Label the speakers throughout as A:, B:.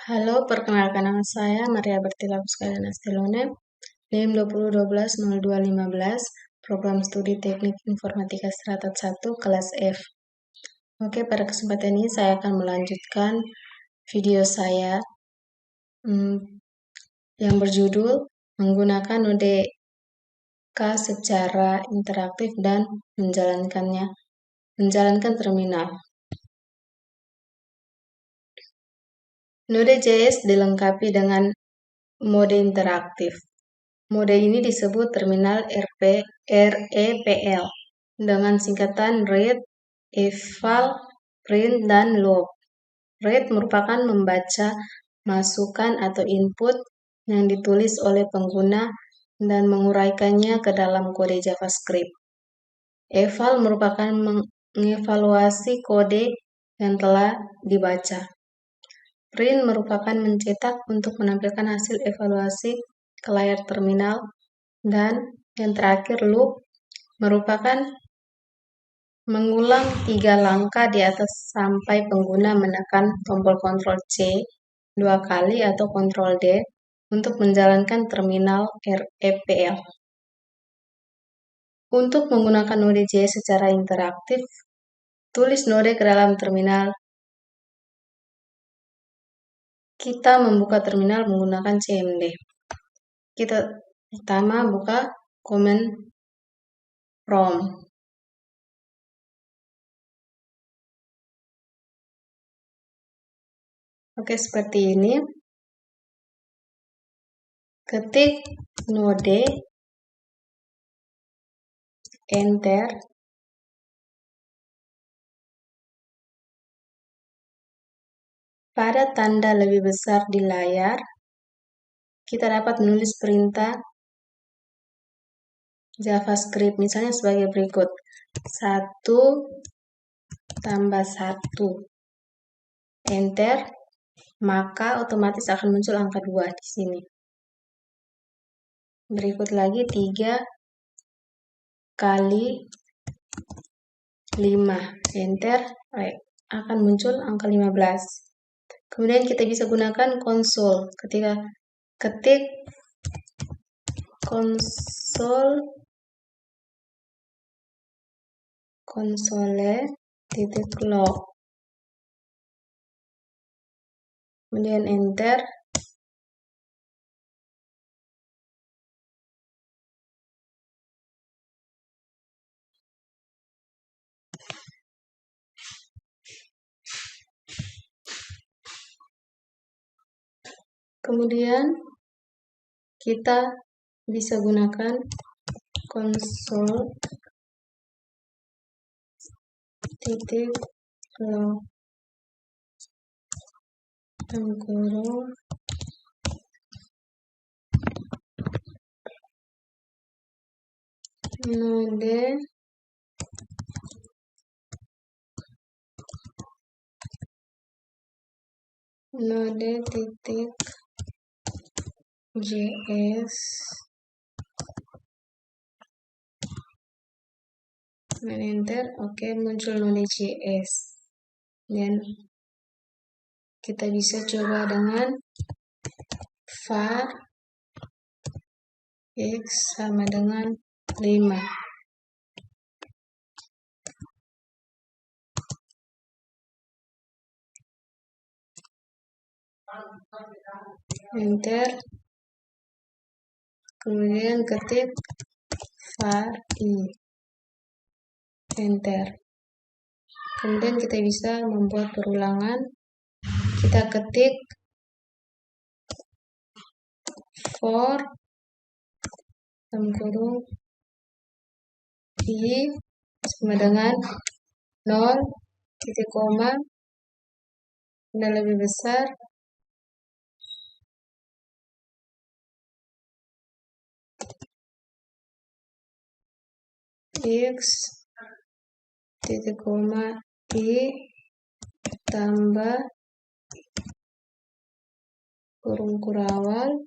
A: Halo, perkenalkan nama saya Maria Bertila Puskadana Stilone, NIM 2012-0215, Program Studi Teknik Informatika Strata 1, kelas F. Oke, pada kesempatan ini saya akan melanjutkan video saya yang berjudul menggunakan node K secara interaktif dan menjalankan terminal. Node.js dilengkapi dengan mode interaktif. Mode ini disebut terminal REPL dengan singkatan read, eval, print, dan load. Read merupakan membaca masukan atau input yang ditulis oleh pengguna dan menguraikannya ke dalam kode JavaScript. Eval merupakan mengevaluasi kode yang telah dibaca. Print merupakan mencetak untuk menampilkan hasil evaluasi ke layar terminal, dan yang terakhir loop merupakan mengulang 3 langkah di atas sampai pengguna menekan tombol Ctrl C 2 kali atau Ctrl D untuk menjalankan terminal REPL. Untuk menggunakan Node.js secara interaktif, tulis node ke dalam terminal. Kita membuka terminal menggunakan cmd. Kita pertama buka command prompt. Oke, seperti ini. Ketik node, enter. Pada tanda lebih besar di layar, kita dapat menulis perintah JavaScript, misalnya sebagai berikut. 1 tambah 1. Enter, maka otomatis akan muncul angka 2 di sini. Berikut lagi 3 kali 5. Enter, akan muncul angka 15. Kemudian kita bisa gunakan konsol. Ketika ketik console.log, kemudian enter. Kemudian kita bisa gunakan console.log node.js dan enter. Oke, muncul node.js. Dan kita bisa coba dengan var x sama dengan 5. Enter. Kemudian ketik var i. Enter. Kemudian kita bisa membuat perulangan. Kita ketik for i sama dengan 0, titik koma, dan lebih besar, x, titik koma, i, tambah kurung kurawal,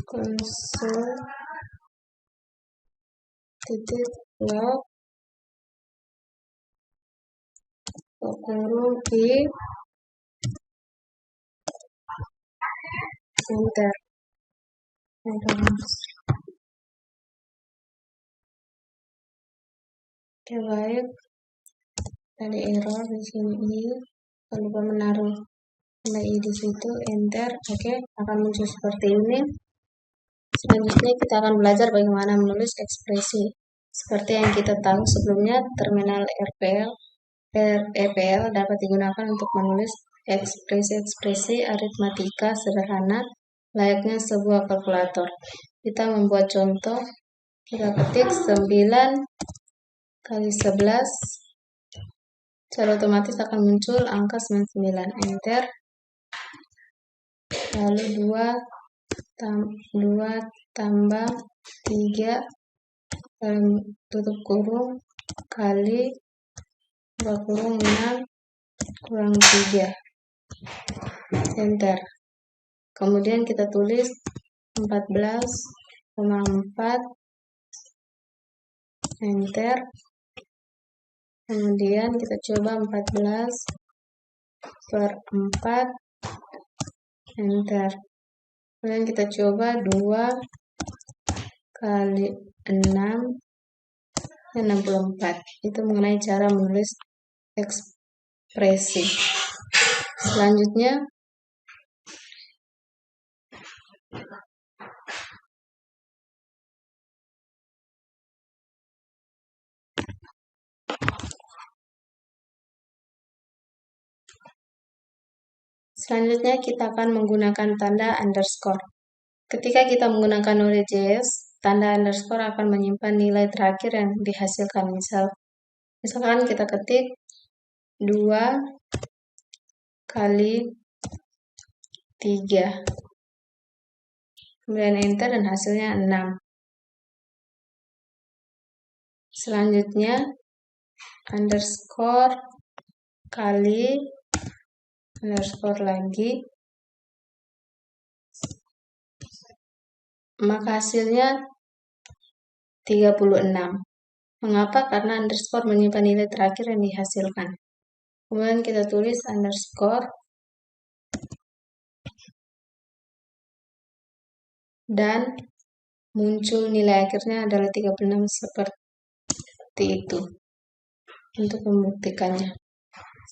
A: console.log kurung I, enter. Oke, baik. Tadi error di sini I, kalau lupa menaruh tanda I di situ, enter. Oke, akan muncul seperti ini. Selanjutnya kita akan belajar bagaimana menulis ekspresi. Seperti yang kita tahu sebelumnya, terminal EPL dapat digunakan untuk menulis ekspresi-ekspresi aritmatika sederhana layaknya sebuah kalkulator. Kita membuat contoh, kita ketik 9 kali 11, secara otomatis akan muncul angka 99, enter. Lalu 2 tambah 3 tutup kurung kali buka kurung 6 kurang 3, enter. Kemudian kita tulis 14,4, enter. Kemudian kita coba 14/4, enter. Kemudian kita coba 2 kali 6, 64. Itu mengenai cara menulis ekspresi. Selanjutnya, kita akan menggunakan tanda underscore. Ketika kita menggunakan Node.js, tanda underscore akan menyimpan nilai terakhir yang dihasilkan. Misalkan kita ketik 2 kali 3, kemudian enter dan hasilnya 6. Selanjutnya, underscore kali underscore lagi, maka hasilnya 36. Mengapa? Karena underscore menyimpan nilai terakhir yang dihasilkan. Kemudian kita tulis underscore dan muncul nilai akhirnya adalah 36 seperti itu. Untuk membuktikannya,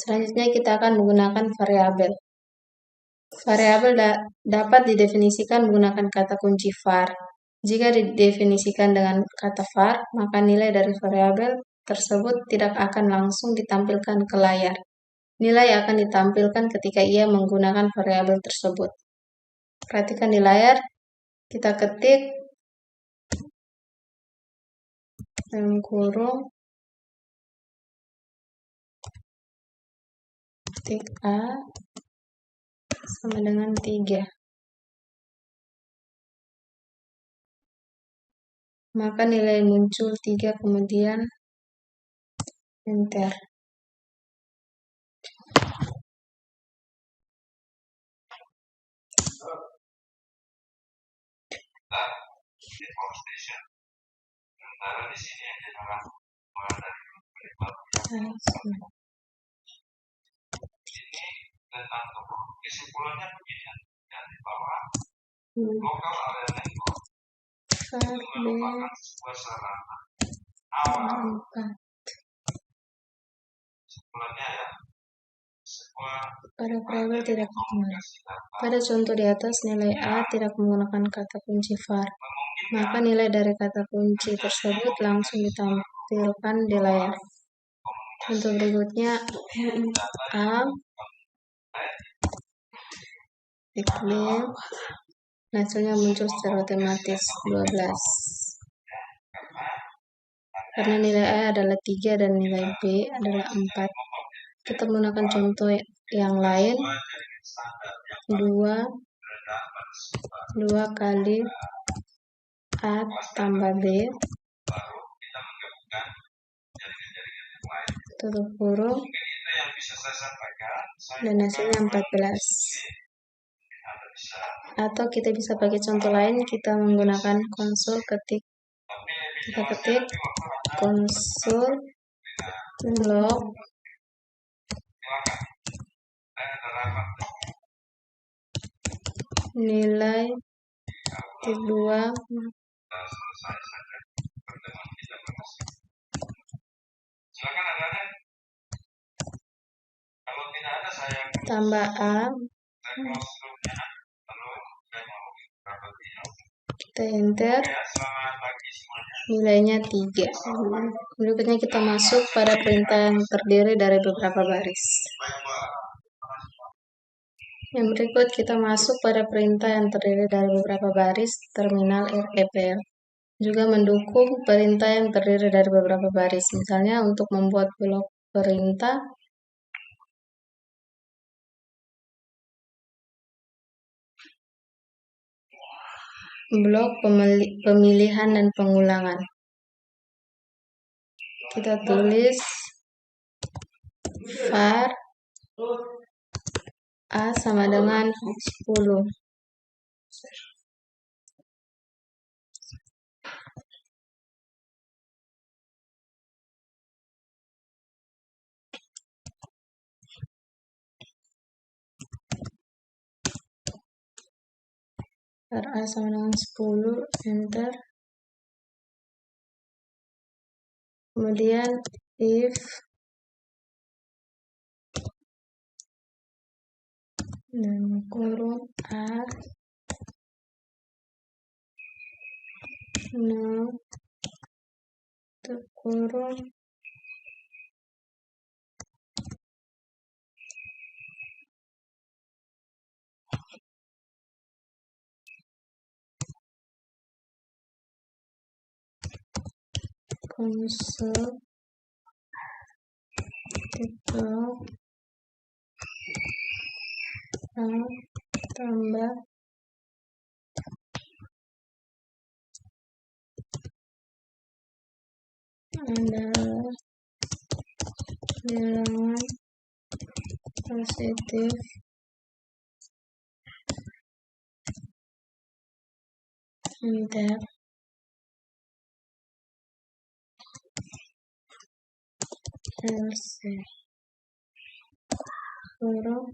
A: selanjutnya kita akan menggunakan variabel. Variabel dapat didefinisikan menggunakan kata kunci var. Jika didefinisikan dengan kata var, maka nilai dari variabel tersebut tidak akan langsung ditampilkan ke layar. Nilai akan ditampilkan ketika ia menggunakan variabel tersebut. Perhatikan di layar, kita ketik dalam kurung ketik A sama dengan 3. Maka nilai muncul 3, kemudian enter.
B: Kesimpulannya begini, dari bawah lokal area network itu merupakan sebuah sarana awal. Kesimpulannya ya,
A: pada variabel tidak berguna. Pada contoh di atas, nilai A tidak menggunakan kata kunci var, maka nilai dari kata kunci tersebut langsung ditampilkan di layar. Contoh berikutnya, A diklaim, hasilnya muncul secara otomatis 12. Karena nilai A adalah 3 dan nilai B adalah 4. Kita menggunakan contoh yang lain, 2 kali A tambah B, tutup kurung, dan hasilnya 14. Atau kita bisa pakai contoh lain, kita menggunakan konsol ketik. Kita ketik konsol log nilai kedua
B: selesai saja pertemuan kita pada silakan ada. Kalau tidak ada saya
A: tambah A, kita enter, nilainya 3. Berikutnya kita masuk pada perintah yang terdiri dari beberapa baris. Yang berikut kita masuk pada perintah yang terdiri dari beberapa baris terminal REPL. Juga mendukung perintah yang terdiri dari beberapa baris. Misalnya untuk membuat blok perintah, blok pemilihan dan pengulangan. Kita tulis var A sama dengan 10. Var A sama dengan 10, enter. Kemudian if kurung A kurung konsol blok A tambah adalah bilangan positif enter. LC kurung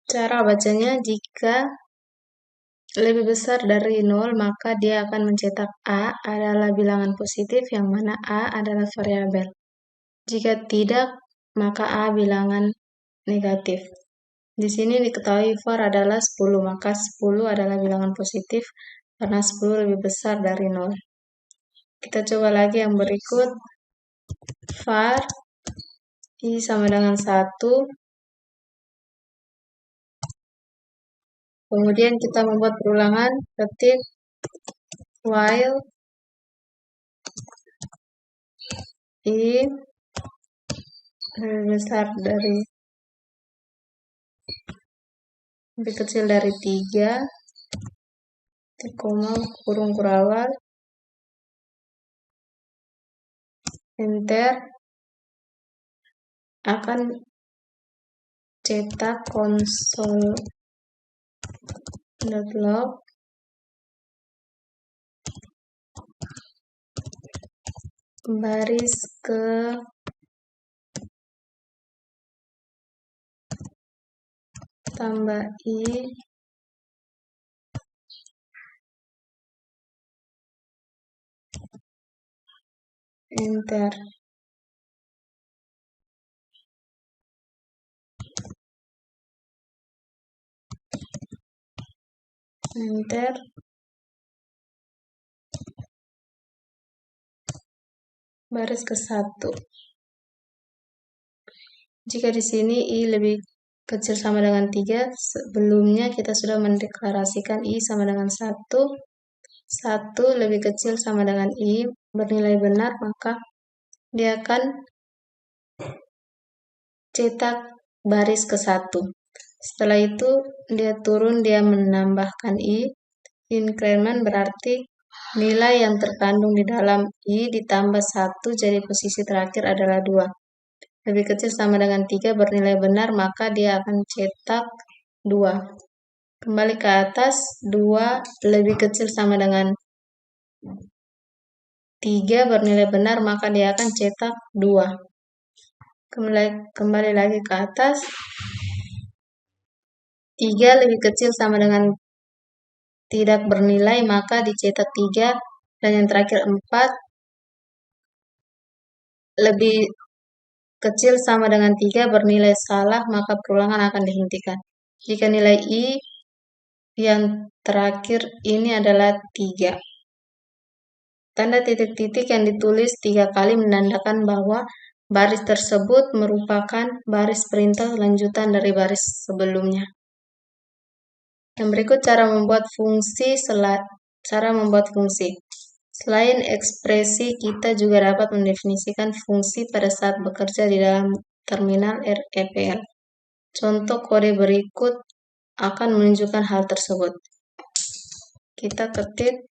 A: cara bacanya, jika lebih besar dari 0, maka dia akan mencetak A adalah bilangan positif, yang mana A adalah variabel. Jika tidak, maka A bilangan negatif. Di sini diketahui var adalah 10, maka 10 adalah bilangan positif karena 10 lebih besar dari 0. Kita coba lagi yang berikut. Var I sama dengan 1. Kemudian kita membuat perulangan, ketik while I lebih besar dari lebih kecil dari 3, koma kurung kurawal, enter, akan cetak console.log baris ke tambah I enter. Enter. Baris ke 1. Jika di sini I lebih kecil sama dengan 3, sebelumnya kita sudah mendeklarasikan I sama dengan 1. 1 lebih kecil sama dengan I bernilai benar, maka dia akan cetak baris ke 1. Setelah itu dia turun, dia menambahkan I. Increment berarti nilai yang terkandung di dalam I ditambah 1 jadi posisi terakhir adalah 2. Lebih kecil sama dengan 3 bernilai benar, maka dia akan cetak 2. Kembali ke atas, 2 lebih kecil sama dengan 3 bernilai benar, maka dia akan cetak 2. Kembali lagi ke atas, 3 lebih kecil sama dengan tidak bernilai, maka dicetak 3. Dan yang terakhir 4 lebih kecil sama dengan 3 bernilai salah, maka perulangan akan dihentikan. Jika nilai I yang terakhir ini adalah 3. Tanda titik-titik yang ditulis 3 kali menandakan bahwa baris tersebut merupakan baris perintah lanjutan dari baris sebelumnya. Yang berikut cara membuat fungsi. Selain ekspresi, kita juga dapat mendefinisikan fungsi pada saat bekerja di dalam terminal REPL. Contoh kode berikut akan menunjukkan hal tersebut. Kita ketik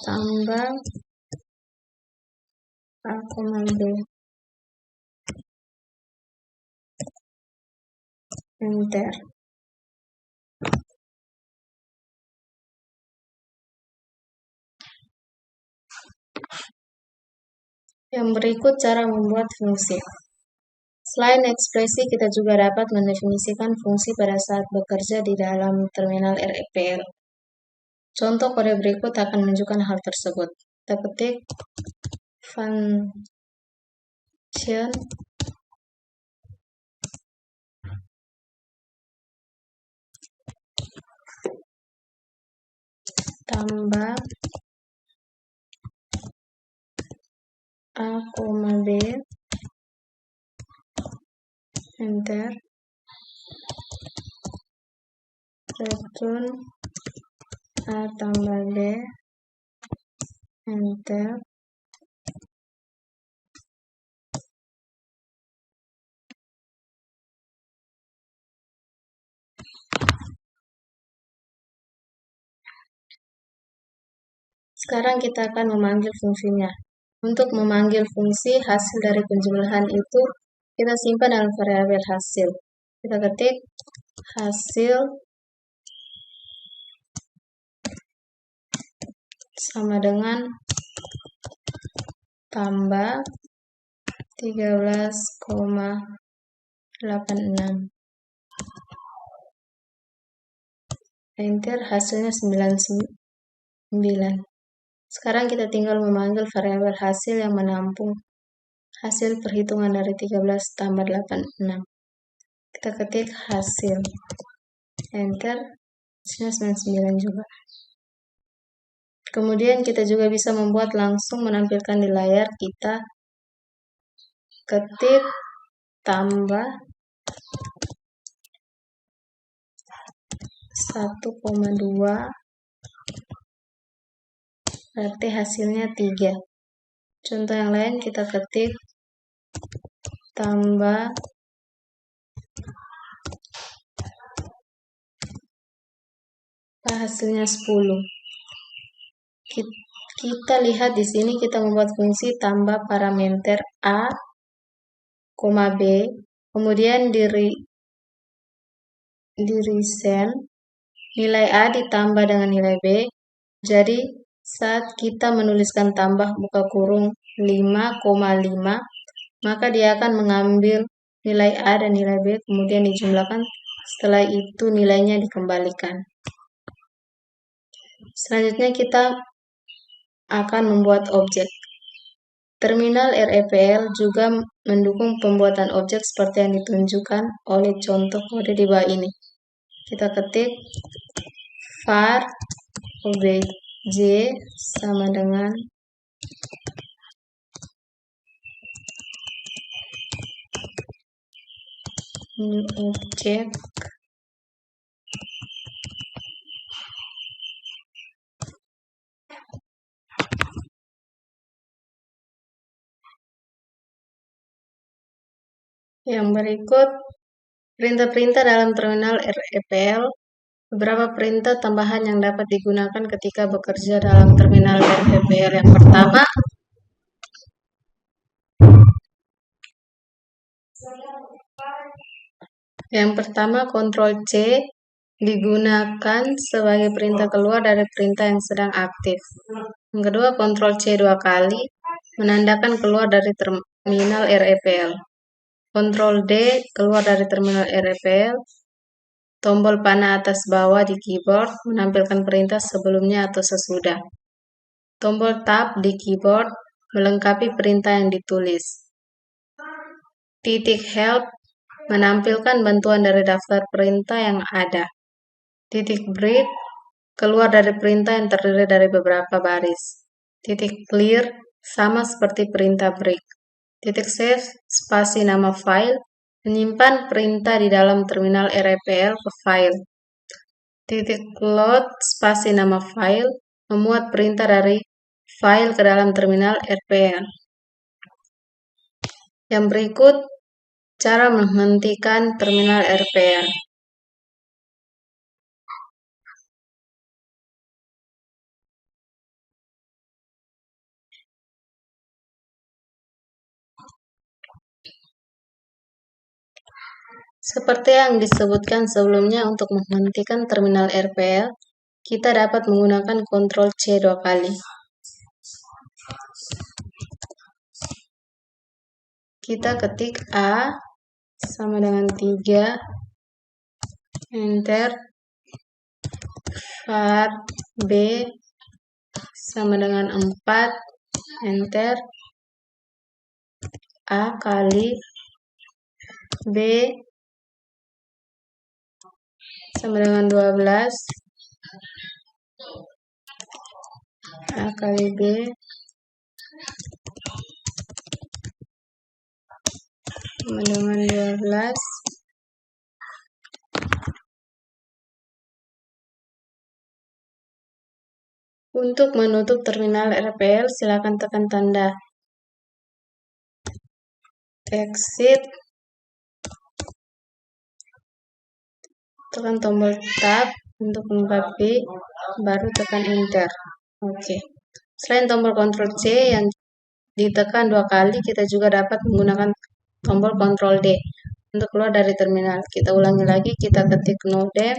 A: tambah A, B, enter. Yang berikut cara membuat fungsi. Selain ekspresi, kita juga dapat mendefinisikan fungsi pada saat bekerja di dalam terminal REPL. Contoh kode berikut akan menunjukkan hal tersebut. Kita ketik function tambah A, B, enter, return A tambah B, enter, sekarang kita akan memanggil fungsinya. Untuk memanggil fungsi hasil dari penjumlahan itu, kita simpan dalam variabel hasil. Kita ketik hasil sama dengan tambah 13,86. Enter, hasilnya 99. Sekarang kita tinggal memanggil variabel hasil yang menampung hasil perhitungan dari 13 tambah 86. Kita ketik hasil. Enter, hasilnya 99 juga. Kemudian kita juga bisa membuat langsung menampilkan di layar. Kita ketik tambah 1,2, berarti hasilnya 3. Contoh yang lain kita ketik tambah hasilnya 10. Kita lihat di sini kita membuat fungsi tambah parameter A, B, kemudian di resend nilai A ditambah dengan nilai B. Jadi saat kita menuliskan tambah buka kurung 5,5, maka dia akan mengambil nilai A dan nilai B kemudian dijumlahkan. Setelah itu nilainya dikembalikan. Selanjutnya kita akan membuat objek. Terminal REPL juga mendukung pembuatan objek seperti yang ditunjukkan oleh contoh kode di bawah ini. Kita ketik var obj sama dengan objek Yang berikut, perintah-perintah dalam terminal REPL. Beberapa perintah tambahan yang dapat digunakan ketika bekerja dalam terminal REPL. Yang pertama, Ctrl C digunakan sebagai perintah keluar dari perintah yang sedang aktif. Yang kedua, Ctrl C 2 kali menandakan keluar dari terminal REPL. Ctrl D keluar dari terminal REPL. Tombol panah atas bawah di keyboard menampilkan perintah sebelumnya atau sesudah. Tombol Tab di keyboard melengkapi perintah yang ditulis. Titik Help menampilkan bantuan dari daftar perintah yang ada. Titik Break keluar dari perintah yang terdiri dari beberapa baris. Titik Clear sama seperti perintah break. Titik Save spasi nama file menyimpan perintah di dalam terminal REPL ke file. Titik Load spasi nama file memuat perintah dari file ke dalam terminal REPL. Yang berikut, cara menghentikan terminal REPL. Seperti yang disebutkan sebelumnya, untuk menghentikan terminal REPL, kita dapat menggunakan Ctrl C 2 kali. Kita ketik A sama dengan 3, Enter. var B sama dengan 4, Enter. A kali B sama dengan 12, A kali B sama dengan 12. Untuk menutup terminal REPL, silakan tekan tanda exit, tekan tombol tab untuk mengubah B, baru tekan enter. Oke. Selain tombol Ctrl C yang ditekan 2 kali, kita juga dapat menggunakan tombol Ctrl D untuk keluar dari terminal. Kita ulangi lagi, kita ketik node,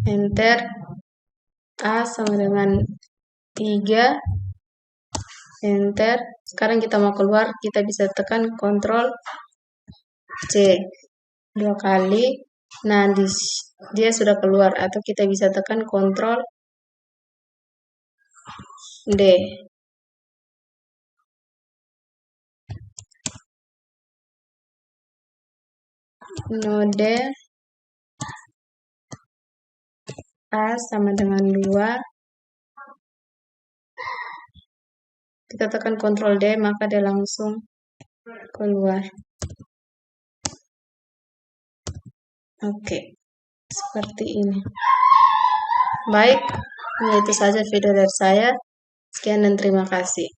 A: enter. A sama dengan 3, enter. Sekarang kita mau keluar, kita bisa tekan Ctrl C 2 kali. Nah, dia sudah keluar, atau kita bisa tekan Ctrl D. Node A sama dengan 2. Kita tekan Ctrl D, maka dia langsung keluar. Oke, seperti ini. Baik, itu saja video dari saya. Sekian dan terima kasih.